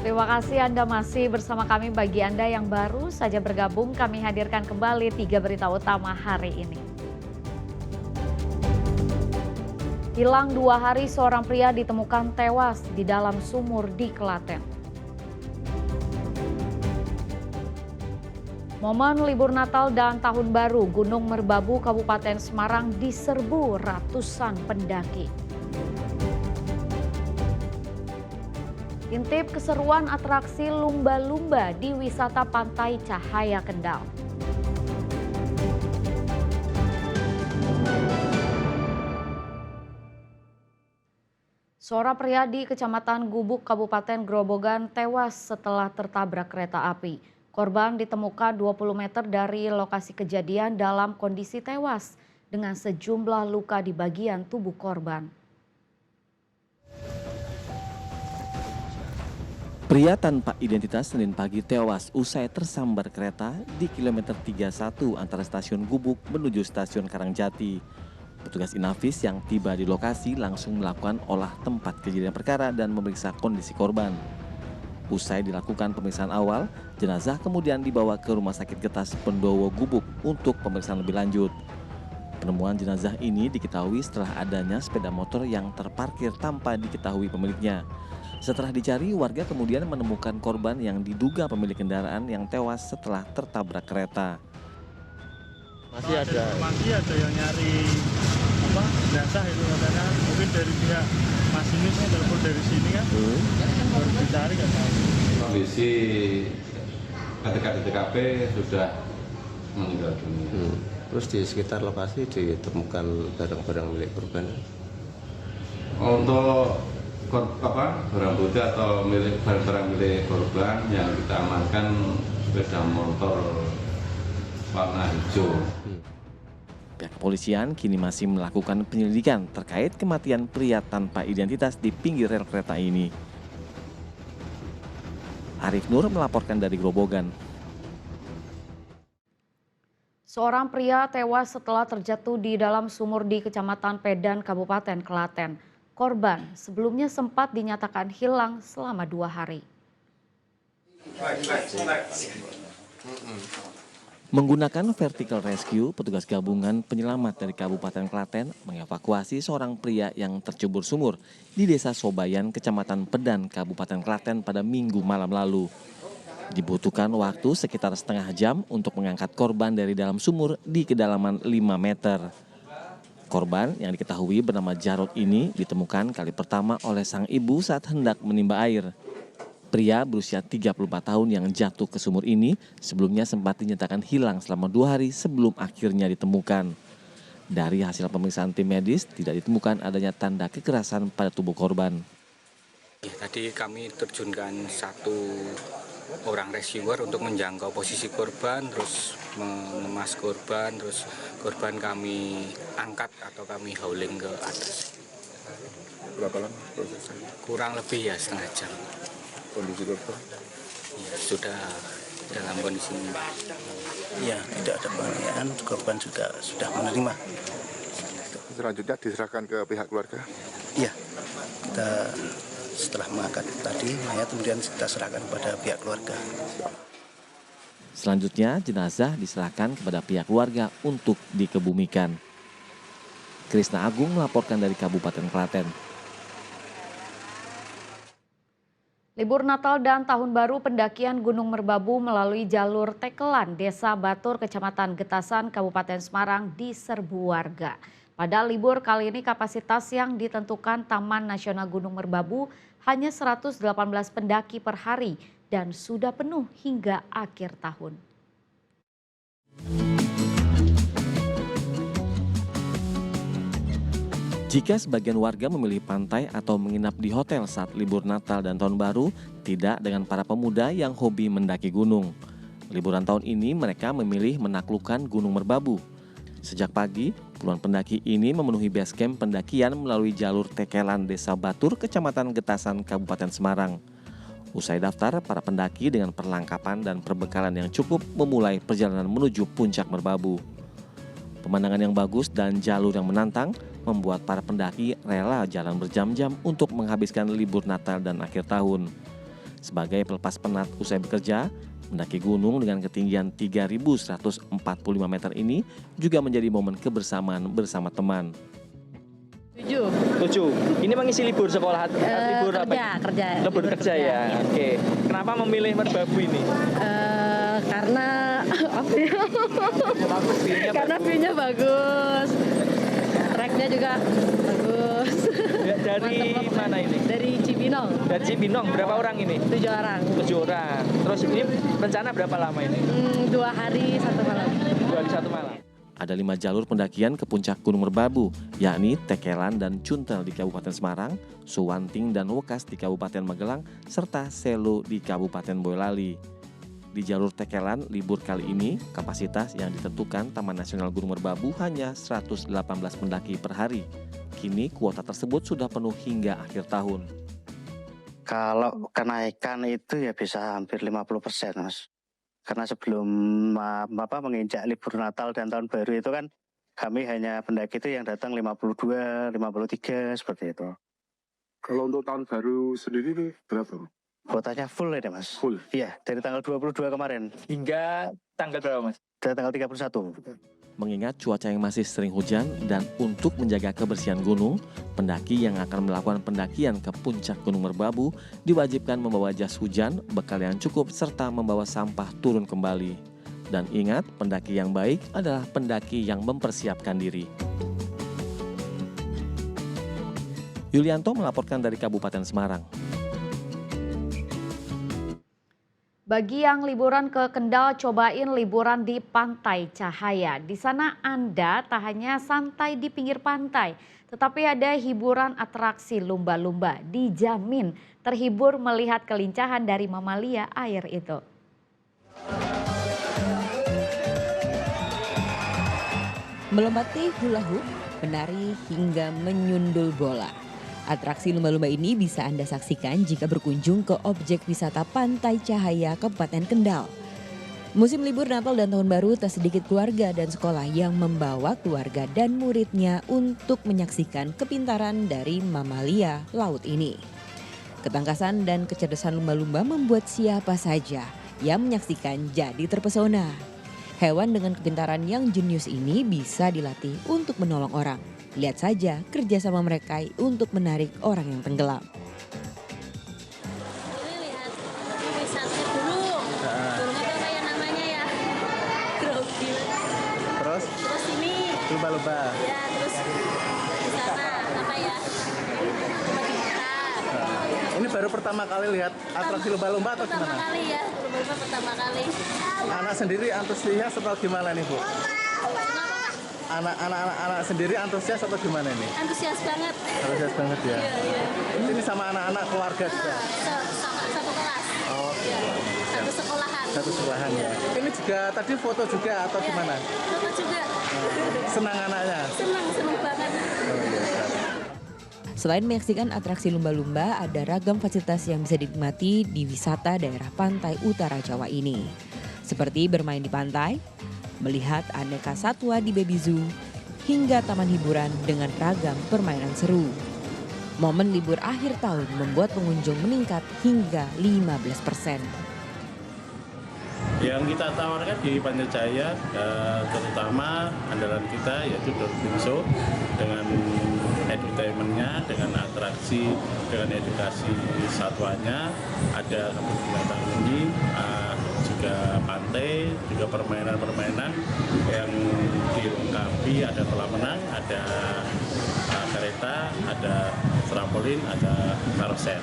Terima kasih Anda masih bersama kami. Bagi Anda yang baru saja bergabung, kami hadirkan kembali 3 berita utama hari ini. Hilang 2 hari, seorang pria ditemukan tewas di dalam sumur di Klaten. Momen libur Natal dan Tahun Baru, Gunung Merbabu Kabupaten Semarang diserbu ratusan pendaki. Intip keseruan atraksi lumba-lumba di wisata Pantai Cahaya Kendal. Seorang pria di Kecamatan Gubuk, Kabupaten Grobogan tewas setelah tertabrak kereta api. Korban ditemukan 20 meter dari lokasi kejadian dalam kondisi tewas dengan sejumlah luka di bagian tubuh korban. Pria tanpa identitas Senin pagi tewas usai tersambar kereta di kilometer 31 antara stasiun Gubuk menuju stasiun Karangjati. Petugas Inafis yang tiba di lokasi langsung melakukan olah tempat kejadian perkara dan memeriksa kondisi korban. Usai dilakukan pemeriksaan awal, jenazah kemudian dibawa ke Rumah Sakit Getas Pendowo Gubuk untuk pemeriksaan lebih lanjut. Penemuan jenazah ini diketahui setelah adanya sepeda motor yang terparkir tanpa diketahui pemiliknya. Setelah dicari, warga kemudian menemukan korban yang diduga pemilik kendaraan yang tewas setelah tertabrak kereta. Masih ada yang nyari jenazah itu katanya, mungkin dari pihak masinisnya telepon dari sini kan, baru dicari nggak tahu. Kondisi ketika di TKP sudah meninggal dunia. Terus di sekitar lokasi ditemukan barang-barang milik korban. Untuk barang bukti atau barang-barang milik korban yang kita amankan sepeda motor warna hijau. Pihak kepolisian kini masih melakukan penyelidikan terkait kematian pria tanpa identitas di pinggir rel kereta ini. Arif Nur melaporkan dari Grobogan. Seorang pria tewas setelah terjatuh di dalam sumur di Kecamatan Pedan, Kabupaten Klaten. Korban sebelumnya sempat dinyatakan hilang selama 2 hari. Menggunakan vertical rescue, petugas gabungan penyelamat dari Kabupaten Klaten mengevakuasi seorang pria yang tercebur sumur di Desa Sobayan, Kecamatan Pedan, Kabupaten Klaten pada Minggu malam lalu. Dibutuhkan waktu sekitar setengah jam untuk mengangkat korban dari dalam sumur di kedalaman 5 meter. Korban yang diketahui bernama Jarod ini ditemukan kali pertama oleh sang ibu saat hendak menimba air. Pria berusia 34 tahun yang jatuh ke sumur ini sebelumnya sempat dinyatakan hilang selama 2 hari sebelum akhirnya ditemukan. Dari hasil pemeriksaan tim medis tidak ditemukan adanya tanda kekerasan pada tubuh korban. Tadi kami terjunkan 1 orang rescuer untuk menjangkau posisi korban, terus mengemas korban, terus korban kami angkat atau kami hauling ke atas. Berapa lama prosesnya? Kurang lebih ya setengah jam. Kondisi korban? Ya, sudah dalam kondisi ya tidak ada penganiayaan, korban juga sudah menerima. Selanjutnya diserahkan ke pihak keluarga? Iya, kita setelah mengangkat tadi mayat kemudian kita serahkan kepada pihak keluarga. Selanjutnya jenazah diserahkan kepada pihak keluarga untuk dikebumikan. Krisna Agung melaporkan dari Kabupaten Klaten. Libur Natal dan Tahun Baru, pendakian Gunung Merbabu melalui jalur Tekelan, Desa Batur, Kecamatan Getasan, Kabupaten Semarang diserbu warga. Pada libur kali ini kapasitas yang ditentukan Taman Nasional Gunung Merbabu hanya 118 pendaki per hari dan sudah penuh hingga akhir tahun. Jika sebagian warga memilih pantai atau menginap di hotel saat libur Natal dan Tahun Baru, tidak dengan para pemuda yang hobi mendaki gunung. Liburan tahun ini mereka memilih menaklukkan Gunung Merbabu. Sejak pagi, puluhan pendaki ini memenuhi base camp pendakian melalui jalur Tekelan Desa Batur, Kecamatan Getasan, Kabupaten Semarang. Usai daftar, para pendaki dengan perlengkapan dan perbekalan yang cukup memulai perjalanan menuju puncak Merbabu. Pemandangan yang bagus dan jalur yang menantang membuat para pendaki rela jalan berjam-jam untuk menghabiskan libur Natal dan akhir tahun. Sebagai pelepas penat usai bekerja, mendaki gunung dengan ketinggian 3.145 meter ini juga menjadi momen kebersamaan bersama teman. 7. Ini mengisi libur sekolah? Libur kerja. Libur kerja ya? Oke. Kenapa memilih Merbabu ini? Karena apa ya? Karena view-nya bagus. Tracknya juga bagus. Ya, dari mana ini? Dari Cibinong. Dari Cibinong. Berapa orang ini? 7 orang. 7 orang. Terus ini rencana berapa lama ini? 2 hari 1 malam. 2 hari 1 malam. Ada 5 jalur pendakian ke puncak Gunung Merbabu, yakni Tekelan dan Cuntel di Kabupaten Semarang, Suwanting dan Wekas di Kabupaten Magelang, serta Selo di Kabupaten Boyolali. Di jalur Tekelan, libur kali ini, kapasitas yang ditentukan Taman Nasional Gunung Merbabu hanya 118 pendaki per hari. Kini kuota tersebut sudah penuh hingga akhir tahun. Kalau kenaikan itu ya bisa hampir 50%, Mas. Karena sebelum menginjak libur Natal dan Tahun Baru itu kan kami hanya pendaki itu yang datang 52, 53 seperti itu. Kalau untuk tahun baru sendiri nih berapa? Kuotanya full ya Mas? Full? Iya, dari tanggal 22 kemarin. Hingga tanggal berapa Mas? Dari tanggal 31. Mengingat cuaca yang masih sering hujan dan untuk menjaga kebersihan gunung, pendaki yang akan melakukan pendakian ke puncak Gunung Merbabu diwajibkan membawa jas hujan, bekal yang cukup, serta membawa sampah turun kembali. Dan ingat, pendaki yang baik adalah pendaki yang mempersiapkan diri. Yulianto melaporkan dari Kabupaten Semarang. Bagi yang liburan ke Kendal, cobain liburan di Pantai Cahaya. Di sana Anda tak hanya santai di pinggir pantai, tetapi ada hiburan atraksi lumba-lumba. Dijamin terhibur melihat kelincahan dari mamalia air itu. Melompati hula hoop, menari hingga menyundul bola. Atraksi lumba-lumba ini bisa Anda saksikan jika berkunjung ke objek wisata Pantai Cahaya, Kabupaten Kendal. Musim libur Natal dan Tahun Baru, tak sedikit keluarga dan sekolah yang membawa keluarga dan muridnya untuk menyaksikan kepintaran dari mamalia laut ini. Ketangkasan dan kecerdasan lumba-lumba membuat siapa saja yang menyaksikan jadi terpesona. Hewan dengan kepintaran yang jenius ini bisa dilatih untuk menolong orang. Lihat saja kerjasama mereka untuk menarik orang yang tenggelam. Ini lihat wisata burung. Burung apa kayak namanya ya? Grogi. Terus ini lumba-lumba. ya, terus wisata apa ya? Ini baru pertama kali lihat atraksi lumba-lumba atau Pertama gimana? kali ya, lumba-lumba pertama kali. Anak sendiri antusias atau gimana nih Bu? Anak sendiri antusias atau gimana nih? Antusias banget. Antusias banget ya. Iya. Ini sama anak-anak keluarga juga. Sama satu kelas. Oh, ya. Satu sekolahan. Satu sekolahan ya. Ini juga tadi foto juga atau ya, gimana? Foto juga. Senang anaknya? Senang banget. Oh, iya. Selain menyaksikan atraksi lumba-lumba, ada ragam fasilitas yang bisa dinikmati di wisata daerah pantai utara Jawa ini. Seperti bermain di pantai, melihat aneka satwa di baby zoo, hingga taman hiburan dengan ragam permainan seru. Momen libur akhir tahun membuat pengunjung meningkat hingga 15%. Yang kita tawarkan di Pantai Cahaya, terutama andalan kita yaitu Dolphin Show dengan edutainmentnya, dengan atraksi, dengan edukasi satwanya, ada kebun binatang ini, juga pantai, juga permainan-permainan yang dilengkapi, ada kolam renang, ada kereta, ada trampolin, ada karosel.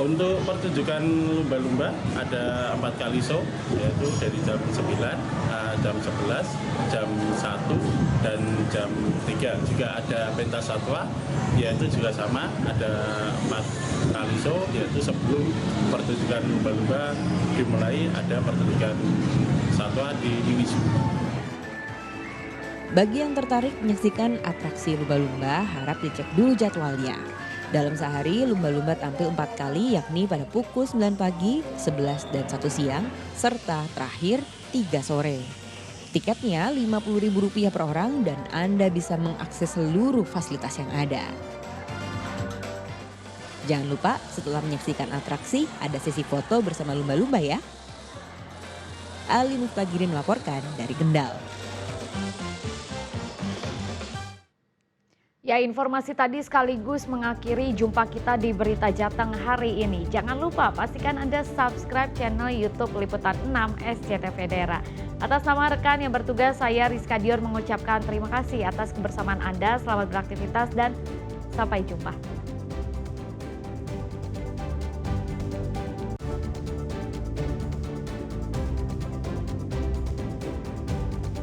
Untuk pertunjukan lumba-lumba ada 4 kali show, yaitu dari jam 9, jam 11, jam 1, dan jam 3. Juga ada pentas satwa, yaitu juga sama, ada 4 kali show, yaitu sebelum pertunjukan lumba-lumba dimulai ada pertunjukan satwa di mini zoo. Bagi yang tertarik menyaksikan atraksi lumba-lumba, harap dicek dulu jadwalnya. Dalam sehari, lumba-lumba tampil 4 kali, yakni pada pukul 9 pagi, 11 dan 1 siang, serta terakhir 3 sore. Tiketnya Rp50.000 per orang dan Anda bisa mengakses seluruh fasilitas yang ada. Jangan lupa setelah menyaksikan atraksi, ada sesi foto bersama lumba-lumba ya. Ali Muftagirin melaporkan dari Kendal. Ya, informasi tadi sekaligus mengakhiri jumpa kita di Berita Jateng hari ini. Jangan lupa pastikan Anda subscribe channel YouTube Liputan 6 SCTV Daerah. Atas nama rekan yang bertugas, saya Rizka Dior mengucapkan terima kasih atas kebersamaan Anda. Selamat beraktivitas dan sampai jumpa.